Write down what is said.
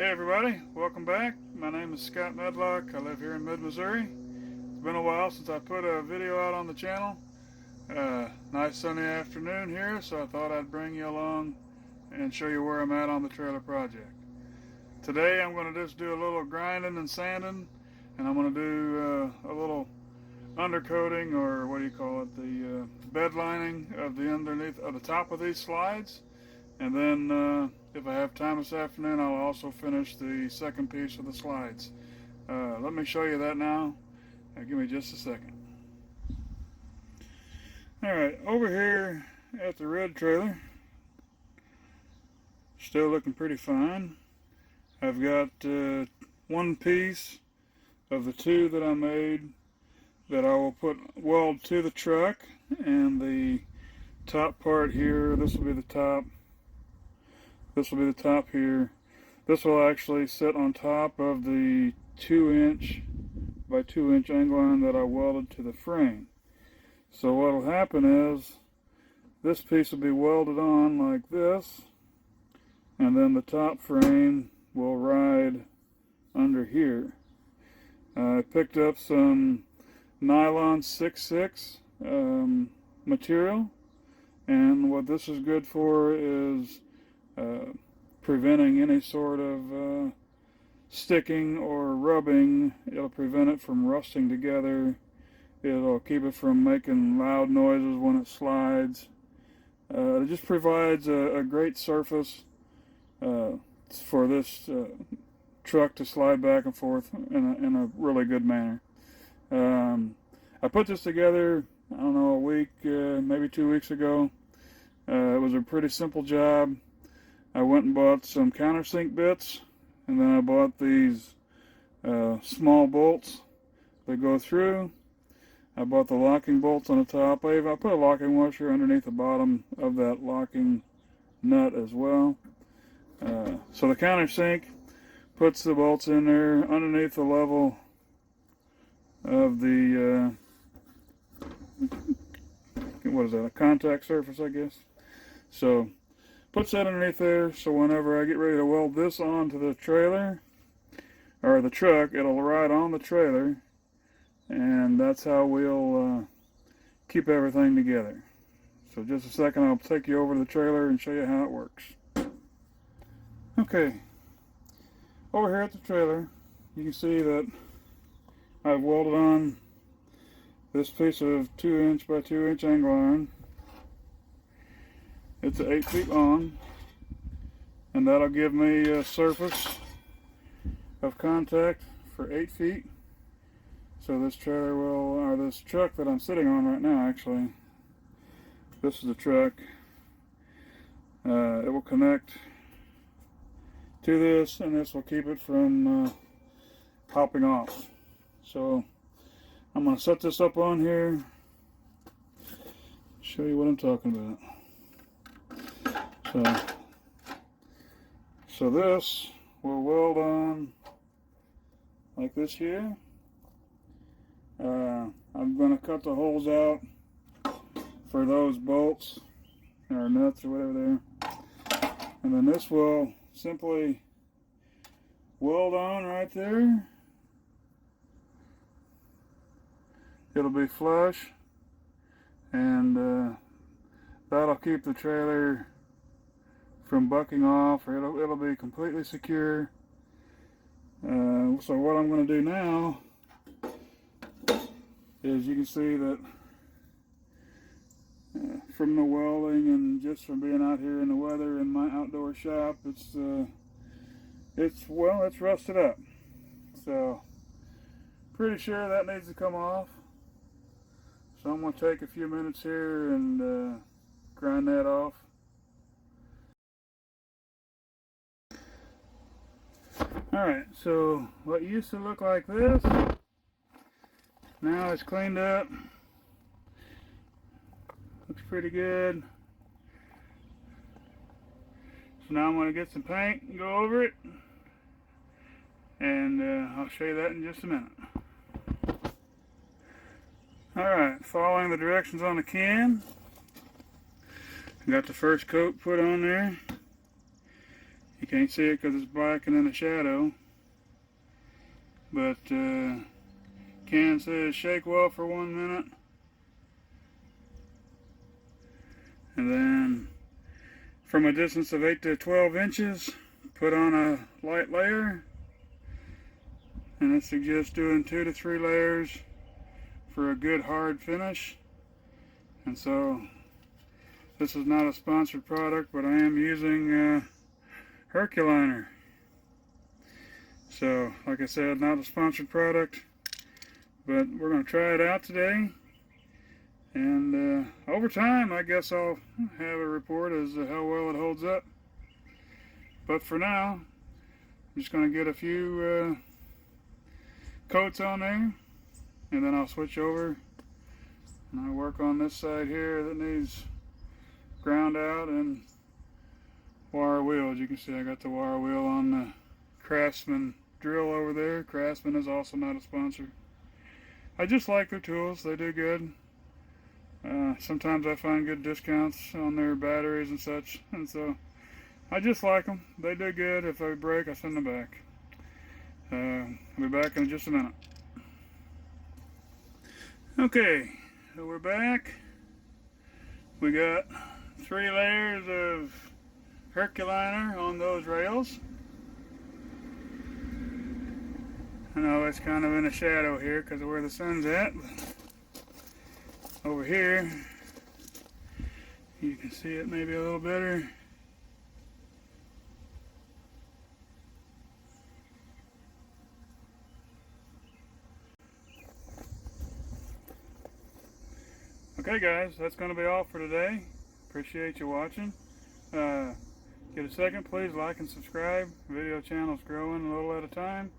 Hey everybody, welcome back. My name is Scott Medlock. I live here in mid-Missouri. It's been a while since I put a video out on the channel. Nice sunny afternoon here, so I thought I'd bring you along and show you where I'm at on the trailer project. Today I'm going to just do a little grinding and sanding, and I'm going to do a little undercoating, or what do you call it, the bed lining of the underneath of the top of these slides. And then if I have time this afternoon, I'll also finish the second piece of the slides. Let me show you that now. Give me just a second. Alright, over here at the red trailer, still looking pretty fine. I've got one piece of the two that I made that I will weld to the truck, and the top part here, this will be the top. This will be the top here. This will actually sit on top of the 2" by 2" angle iron that I welded to the frame. So what will happen is this piece will be welded on like this, and then the top frame will ride under here. I picked up some nylon 6/6 material, and what this is good for is preventing any sort of sticking or rubbing. It'll prevent it from rusting together. It'll keep it from making loud noises when it slides. It just provides a great surface for this truck to slide back and forth in a really good manner. I put this together, I don't know, a week, maybe 2 weeks ago. It was a pretty simple job. I went and bought some countersink bits, and then I bought these small bolts that go through. I bought the locking bolts on the top. I put a locking washer underneath the bottom of that locking nut as well. So the countersink puts the bolts in there underneath the level of the what is that, a contact surface, I guess. So puts that underneath there, so whenever I get ready to weld this onto the trailer, or the truck, it'll ride on the trailer, and that's how we'll keep everything together. So just a second, I'll take you over to the trailer and show you how it works. Okay, over here at the trailer, you can see that I've welded on this piece of 2" by 2" angle iron. It's 8 feet long, and that'll give me a surface of contact for 8 feet. So this trailer will, or this truck that I'm sitting on right now, actually, this is the truck. It will connect to this, and this will keep it from popping off. So I'm going to set this up on here, show you what I'm talking about. So this will weld on like this here. I'm going to cut the holes out for those bolts or nuts or whatever they are, and then this will simply weld on right there. It'll be flush, and that'll keep the trailer from bucking off, or it'll be completely secure. So what I'm going to do now is, you can see that from the welding and just from being out here in the weather in my outdoor shop, it's rusted up. So pretty sure that needs to come off. So I'm going to take a few minutes here and grind that off. Alright, so what used to look like this, now it's cleaned up. Looks pretty good. So now I'm going to get some paint and go over it, and I'll show you that in just a minute. Alright, following the directions on the can, got the first coat put on there. You can't see it because it's black and in the shadow. But can says shake well for 1 minute. And then from a distance of 8 to 12 inches, put on a light layer. And it suggests doing 2 to 3 layers for a good hard finish. And so this is not a sponsored product, but I am using Herculiner. So like I said, not a sponsored product, but we're going to try it out today. And over time, I guess I'll have a report as to how well it holds up. But for now, I'm just going to get a few coats on there, and then I'll switch over and I'll work on this side here that needs ground out and wire wheels. You can see I got the wire wheel on the Craftsman drill over there. Craftsman is also not a sponsor. I just like their tools. They do good. Sometimes I find good discounts on their batteries and such, and so I just like them. They do good. If they break, I send them back. I'll be back in just a minute. Okay, so we're back. We got 3 layers of Herculiner on those rails. I know it's kind of in the shadow here because of where the sun's at. Over here, you can see it maybe a little better. Okay guys, that's going to be all for today. Appreciate you watching. Get a second, please like and subscribe. Video channel's growing a little at a time.